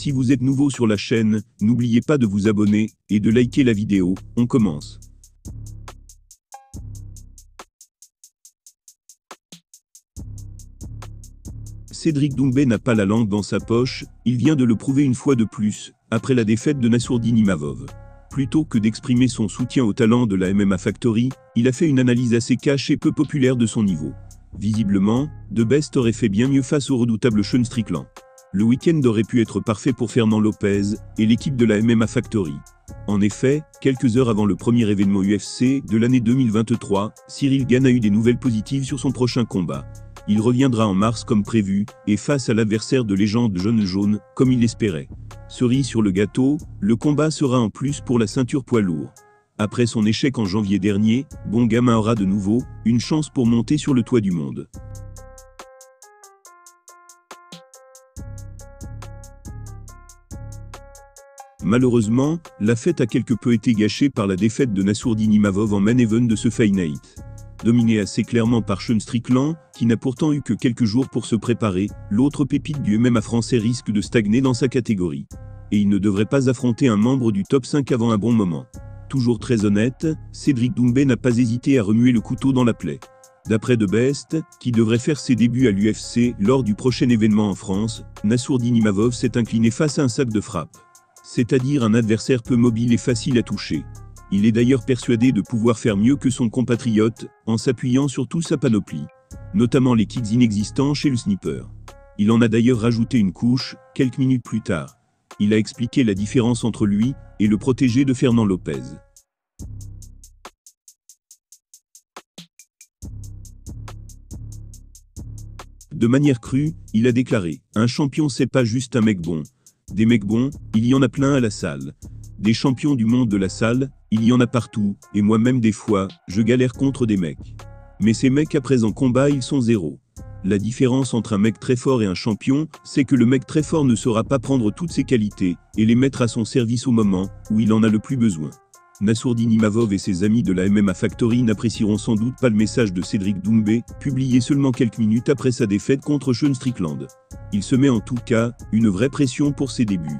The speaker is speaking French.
Si vous êtes nouveau sur la chaîne, n'oubliez pas de vous abonner et de liker la vidéo. On commence. Cédric Doumbé n'a pas la langue dans sa poche, il vient de le prouver une fois de plus, après la défaite de Nassourdine Imavov. Plutôt que d'exprimer son soutien au talent de la MMA Factory, il a fait une analyse assez cash et peu populaire de son niveau. Visiblement, The Best aurait fait bien mieux face au redoutable Sean Strickland. Le week-end aurait pu être parfait pour Fernand Lopez et l'équipe de la MMA Factory. En effet, quelques heures avant le premier événement UFC de l'année 2023, Cyril Gane a eu des nouvelles positives sur son prochain combat. Il reviendra en mars comme prévu, et face à l'adversaire de légende Jon Jones, comme il l'espérait. Cerise sur le gâteau, le combat sera en plus pour la ceinture poids lourd. Après son échec en janvier dernier, Bon Gamin aura de nouveau une chance pour monter sur le toit du monde. Malheureusement, la fête a quelque peu été gâchée par la défaite de Nassourdine Imavov en main event de ce Fight Night. Dominé assez clairement par Sean Strickland, qui n'a pourtant eu que quelques jours pour se préparer, l'autre pépite du MMA français risque de stagner dans sa catégorie. Et il ne devrait pas affronter un membre du top 5 avant un bon moment. Toujours très honnête, Cédric Doumbé n'a pas hésité à remuer le couteau dans la plaie. D'après The Best, qui devrait faire ses débuts à l'UFC lors du prochain événement en France, Nassourdine Imavov s'est incliné face à un sac de frappe. C'est-à-dire un adversaire peu mobile et facile à toucher. Il est d'ailleurs persuadé de pouvoir faire mieux que son compatriote, en s'appuyant sur toute sa panoplie, notamment les kicks inexistants chez le sniper. Il en a d'ailleurs rajouté une couche, quelques minutes plus tard. Il a expliqué la différence entre lui et le protégé de Fernand Lopez. De manière crue, il a déclaré « Un champion c'est pas juste un mec bon. Des mecs bons, il y en a plein à la salle. Des champions du monde de la salle, il y en a partout, et moi-même des fois, je galère contre des mecs. Mais ces mecs après en combat ils sont zéro. La différence entre un mec très fort et un champion, c'est que le mec très fort ne saura pas prendre toutes ses qualités, et les mettre à son service au moment où il en a le plus besoin. » Nassourdine Imavov et ses amis de la MMA Factory n'apprécieront sans doute pas le message de Cédric Doumbé, publié seulement quelques minutes après sa défaite contre Sean Strickland. Il se met en tout cas une vraie pression pour ses débuts.